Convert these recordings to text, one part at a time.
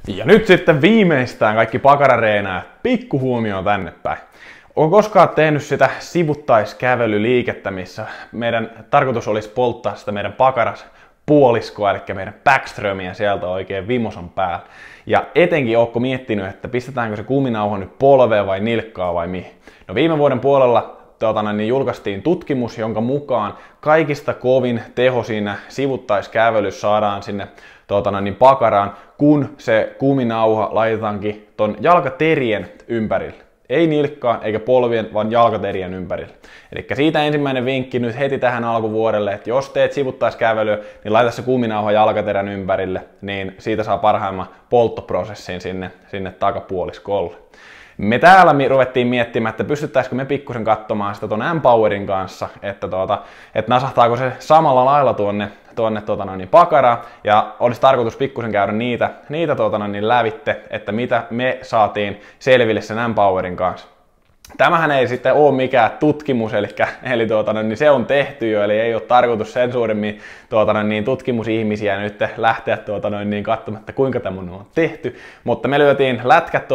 Ja nyt sitten viimeistään kaikki pakarareenää, pikku huomio tänne päin. Oon koskaan tehnyt sitä sivuttaiskävelyliikettä, missä meidän tarkoitus olisi polttaa sitä meidän pakaras puoliskoa, eli meidän backströmiä sieltä oikein vimosan päällä. Ja etenkin ootko miettinyt, että pistetäänkö se kuminauha nyt polveen vai nilkkaa vai mihin? No viime vuoden puolella julkaistiin tutkimus, jonka mukaan kaikista kovin teho siinä sivuttaiskävelyssä saadaan sinne pakaraan, kun se kuminauha laitetaankin ton jalkaterien ympärille. Ei nilkkaan eikä polvien, vaan jalkaterien ympärille. Eli siitä ensimmäinen vinkki nyt heti tähän alkuvuodelle, että jos teet sivuttaiskävelyä, niin laita se kuminauha jalkaterän ympärille, niin siitä saa parhaimman polttoprosessin sinne takapuoliskolle. Me täällä ruvettiin miettimään, että pystyttäisikö me pikkusen katsomaan sitä ton M-Powerin kanssa, että nasahtaako se samalla lailla tuonne pakaraan, ja olisi tarkoitus pikkusen käydä niitä lävitte, että mitä me saatiin selville sen M-Powerin kanssa. Tämähän ei sitten ole mikään tutkimus, eli se on tehty jo, eli ei ole tarkoitus sen suuremmin tutkimusihmisiä nyt lähteä katsomaan, että kuinka tämä on tehty, mutta me lyötiin lätkät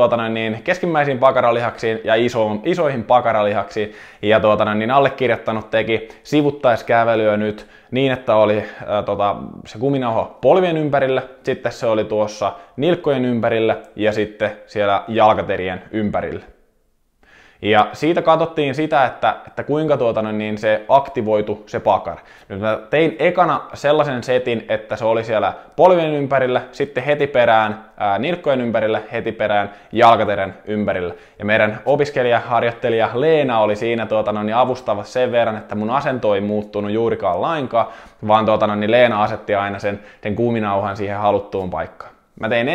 keskimmäisiin pakaralihaksiin ja isoihin pakaralihaksiin, ja allekirjoittanut teki sivuttaiskävelyä nyt niin, että oli se kuminauha polvien ympärillä, sitten se oli tuossa nilkkojen ympärillä ja sitten siellä jalkaterien ympärillä. Ja siitä katsottiin sitä, että kuinka se aktivoitu se pakara. Nyt mä tein ekana sellaisen setin, että se oli siellä polvien ympärillä, sitten heti perään nilkkojen ympärillä, heti perään jalkaterän ympärillä. Ja meidän opiskelija-harjoittelija Leena oli siinä avustava sen verran, että mun asento ei muuttunut juurikaan lainkaan, vaan Leena asetti aina sen kuminauhan siihen haluttuun paikkaan. Mä tein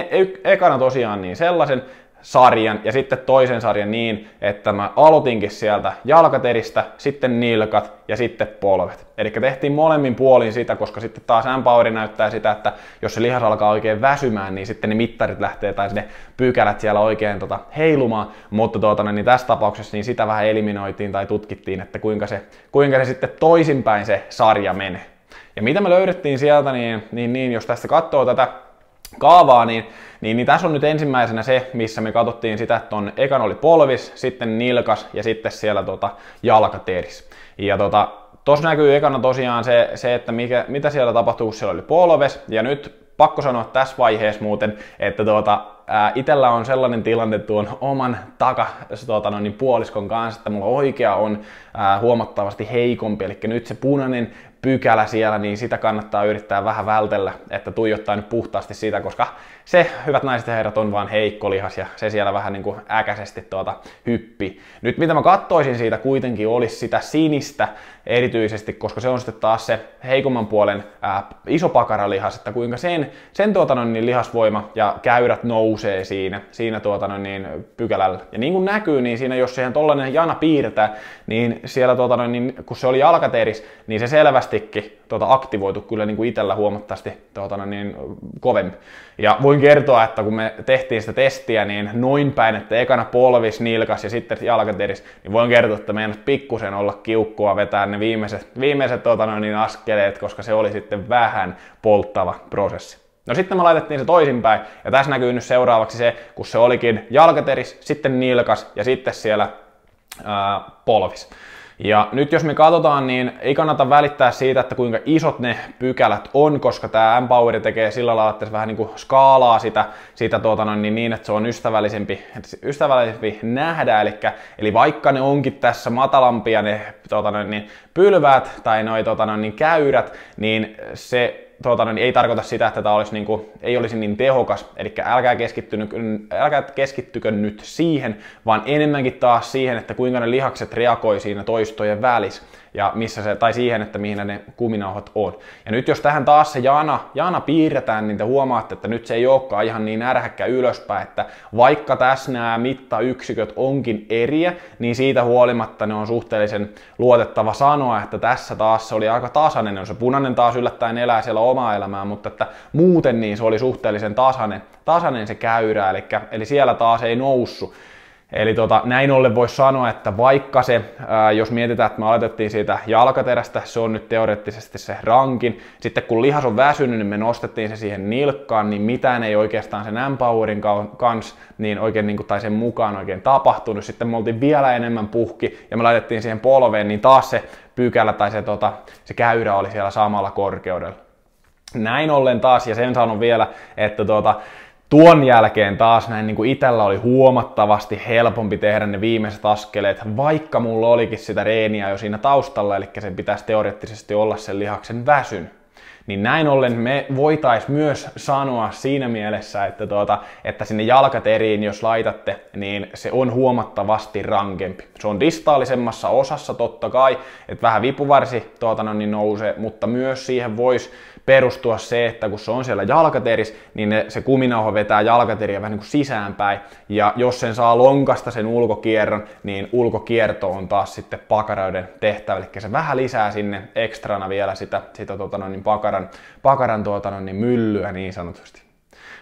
ekana tosiaan niin sellaisen sarjan ja sitten toisen sarjan niin, että mä aloitinkin sieltä jalkateristä, sitten nilkat ja sitten polvet. Eli tehtiin molemmin puolin sitä, koska sitten taas M-Power näyttää sitä, että jos se lihas alkaa oikein väsymään, niin sitten ne mittarit lähtee tai ne pykälät siellä oikein heilumaan, mutta niin tässä tapauksessa niin sitä vähän eliminoitiin tai tutkittiin, että kuinka se sitten toisinpäin se sarja menee. Ja mitä me löydettiin sieltä, niin jos tästä katsoo tätä kaavaa, niin tässä on nyt ensimmäisenä se, missä me katsottiin sitä, että ekan oli polvis, sitten nilkas ja sitten siellä jalkateris. Ja tuossa näkyy ekana tosiaan se että mitä siellä tapahtui, kun siellä oli polves, ja nyt pakko sanoa tässä vaiheessa muuten, että itellä on sellainen tilanne tuon oman puoliskon kanssa, että mulla oikea on huomattavasti heikompi, eli nyt se punainen pykälä siellä, niin sitä kannattaa yrittää vähän vältellä, että tuijottaa nyt puhtaasti sitä, koska se, hyvät naiset ja herrat, on vaan heikko lihas ja se siellä vähän niin kuin äkäisesti hyppi. Nyt mitä mä kattoisin siitä kuitenkin olisi sitä sinistä erityisesti, koska se on sitten taas se heikomman puolen iso pakaralihas, että kuinka sen lihasvoima ja käyrät nousee siinä pykälällä. Ja niin kuin näkyy, niin siinä jos siihen tollainen jana piirtää, niin siellä kun se oli jalkateris, niin se selvästikin aktivoitu kyllä niin kuin itsellä huomattavasti kovemmin. Ja voin kertoa, että kun me tehtiin sitä testiä, niin noin päin, että ekana polvis, nilkas ja sitten jalkateris, niin voin kertoa, että meidän pikkusen olla kiukkua vetää ne viimeiset askeleet, koska se oli sitten vähän polttava prosessi. No sitten me laitettiin se toisinpäin, ja tässä näkyy nyt seuraavaksi se, kun se olikin jalkateris, sitten nilkas ja sitten siellä polvis. Ja nyt jos me katsotaan, niin ei kannata välittää siitä, että kuinka isot ne pykälät on, koska tämä M-Power tekee sillä lailla, että se vähän niin kuin skaalaa sitä niin, että se on ystävällisempi nähdä. Eli vaikka ne onkin tässä matalampia ne pylväät tai noi käyrät, niin se ei tarkoita sitä, että tämä olisi ei olisi niin tehokas, eli älkää keskittykö nyt siihen, vaan enemmänkin taas siihen, että kuinka ne lihakset reagoi siinä toistojen välissä ja tai siihen, että mihin ne kuminauhat on. Ja nyt jos tähän taas se jana piirretään, niin te huomaatte, että nyt se ei olekaan ihan niin ärhäkkä ylöspäin, että vaikka tässä nämä mittayksiköt onkin eriä, niin siitä huolimatta ne on suhteellisen luotettava sanoa, että tässä taas se oli aika tasainen, se punainen taas yllättäen elää siellä omaa elämää, mutta että muuten niin se oli suhteellisen tasainen se käyrä, eli siellä taas ei noussut. Eli näin ollen voisi sanoa, että vaikka se, jos mietitään, että me aloitettiin siitä jalkaterästä, se on nyt teoreettisesti se rankin. Sitten kun lihas on väsynyt, niin me nostettiin se siihen nilkkaan, niin mitään ei oikeastaan sen M-Powerin kanssa niin oikein, niin kuin, tai sen mukaan oikein tapahtunut. Sitten me oltiin vielä enemmän puhki ja me laitettiin siihen polveen, niin taas se pykälä tai se käyrä oli siellä samalla korkeudella. Näin ollen taas, ja sen sanon vielä, että tuon jälkeen taas näin niin kuin itsellä oli huomattavasti helpompi tehdä ne viimeiset askeleet, vaikka mulla olikin sitä reeniä jo siinä taustalla, eli sen pitäisi teoreettisesti olla sen lihaksen väsyn. Niin näin ollen me voitais myös sanoa siinä mielessä, että sinne jalkateriin, jos laitatte, niin se on huomattavasti rankempi. Se on distaalisemmassa osassa totta kai, että vähän vipuvarsi niin nousee, mutta myös siihen voisi perustua se, että kun se on siellä jalkateris, niin se kuminauha vetää jalkateriä vähän niin kuin sisäänpäin. Ja jos sen saa lonkasta sen ulkokierron, niin ulkokierto on taas sitten pakaroiden tehtävä. Eli se vähän lisää sinne ekstrana vielä sitä pakaran myllyä niin sanotusti.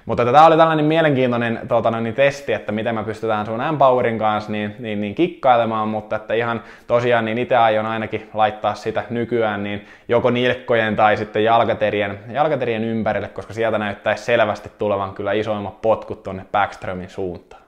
Mutta tämä oli tällainen mielenkiintoinen testi, että miten me pystytään sun M-Powerin kanssa niin kikkailemaan, mutta että ihan tosiaan niin itse aion ainakin laittaa sitä nykyään niin joko nilkkojen tai sitten jalkaterien ympärille, koska sieltä näyttäisi selvästi tulevan kyllä isoimmat potkut tuonne backströmin suuntaan.